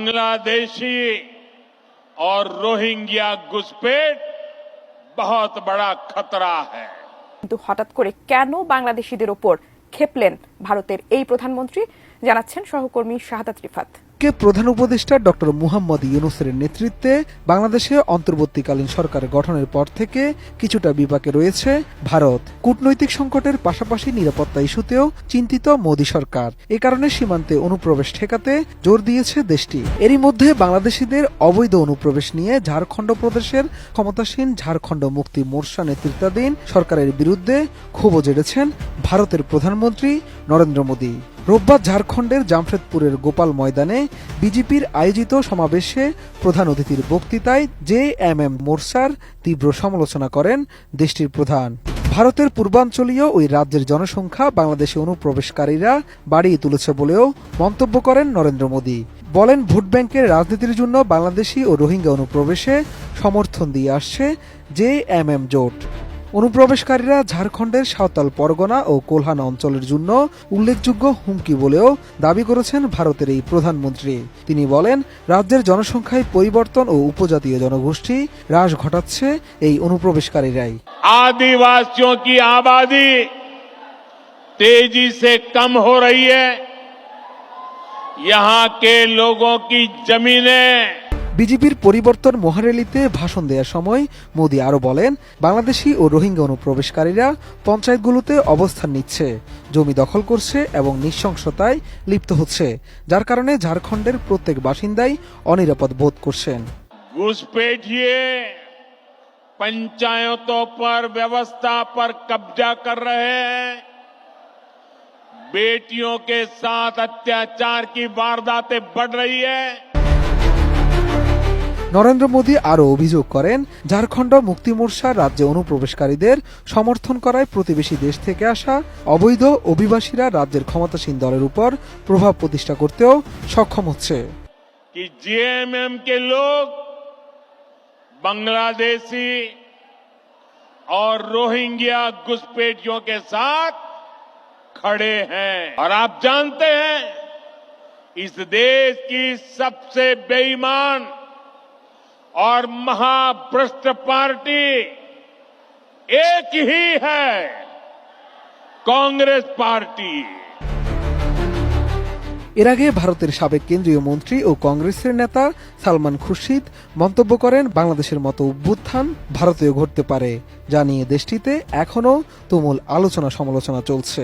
बांग्लादेशी और रोहिंग्या घुसपैठ बहुत बड़ा खतरा है। কিন্তু হঠাৎ করে কেন বাংলাদেশিদের উপর ক্ষেপলেন ভারতের এই প্রধানমন্ত্রী, জানাচ্ছেন সহকর্মী শাহাদাত রিফাত। প্রধান উপদেষ্টা ডক্টর মুহাম্মদ ইউনূসের নেতৃত্বে বাংলাদেশে অন্তর্বর্তীকালীন সরকার গঠনের পর থেকে কিছুটা বিপাকে রয়েছে ভারত। কূটনৈতিক সংকটের পাশাপাশি নিরাপত্তা ইস্যুতেও চিন্তিত মোদী সরকার। এ কারণে সীমান্তে অনুপ্রবেশ ঠেকাতে জোর দিয়েছে দেশটি। এরই মধ্যে বাংলাদেশিদের অবৈধ অনুপ্রবেশ নিয়ে ঝাড়খণ্ড প্রদেশের ক্ষমতাসীন ঝাড়খণ্ড মুক্তি মোর্চা নেতৃত্বাধীন সরকারের বিরুদ্ধে ক্ষোভও জেড়েছেন ভারতের প্রধানমন্ত্রী নরেন্দ্র মোদী। রোববার ঝাড়খণ্ডের জামশেদপুরের গোপাল ময়দানে বিজেপির আয়োজিত সমাবেশে প্রধান অতিথির বক্তৃতায় জেএমএম মোর্চার তীব্র সমালোচনা করেন দেশটির প্রধান। ভারতের পূর্বাঞ্চলীয় ওই রাজ্যের জনসংখ্যা বাংলাদেশে অনুপ্রবেশকারীরা বাড়িয়ে তুলেছে বলেও মন্তব্য করেন নরেন্দ্র মোদী। বলেন, ভোট ব্যাংকের রাজনীতির জন্য বাংলাদেশি ও রোহিঙ্গা অনুপ্রবেশে সমর্থন দিয়ে আসছে জেএমএম জোট। অনুপ্রবেশকারীরা ঝাড়খণ্ডের সাঁওতাল পরগনা ও কোলহানা অঞ্চলের জন্য উল্লেখযোগ্য হুমকি বলেও দাবি করেছেন ভারতের এই প্রধানমন্ত্রী। তিনি বলেন, রাজ্যের জনসংখ্যায় পরিবর্তন ও উপজাতীয় জনগোষ্ঠী হ্রাস ঘটাচ্ছে এই অনুপ্রবেশকারীরাই। आदिवासियों की आबादी तेजी से कम हो रही है। यहाँ के लोगों की जमीनें। বিজেপির পরিবর্তন মহারেলিতে ভাষণ দেওয়ার সময় মোদী আরও বলেন, বাংলাদেশি ও রোহিঙ্গা অনুপ্রবেশকারীরা পঞ্চায়েতগুলোতে অবস্থান নিচ্ছে, জমি দখল করছে এবং নৃশংসতায় লিপ্ত হচ্ছে, যার কারণে ঝাড়খণ্ডের প্রত্যেক বাসিন্দাই অনিরাপদ বোধ করছেন। घुसपैठिए पंचायतों पर व्यवस्था पर कब्जा कर रहे हैं। बेटियों के साथ अत्याचार की वारदातें बढ़ रही है। নরেন্দ্র মোদী আরও অভিযোগ করেন, ঝাড়খণ্ড মুক্তি মোর্চা রাজ্যে অনুপ্রবেশকারীদের সমর্থন করায় প্রতিবেশী দেশ থেকে আসা অবৈধ অভিবাসীরা রাজ্যের ক্ষমতাসীন দলের উপর প্রভাব প্রতিষ্ঠা করতেও সক্ষম হচ্ছে। कि जेएमएम के लोग बांग्लादेशी और रोहिंग्या घुसपैठियों के साथ खड़े हैं। और आप जानते हैं, इस देश की सबसे बेईमान और महाभ्रष्ट पार्टी एक ही है, कांग्रेस पार्टी। এর আগে ভারতের সাবেক কেন্দ্রীয় মন্ত্রী ও কংগ্রেসের নেতা সালমান খুরশিদ মন্তব্য করেন, বাংলাদেশের মতো অভ্যুত্থান ভারতেও ঘটতে পারে, যা নিয়ে দেশটিতে এখনও তুমুল আলোচনা সমালোচনা চলছে।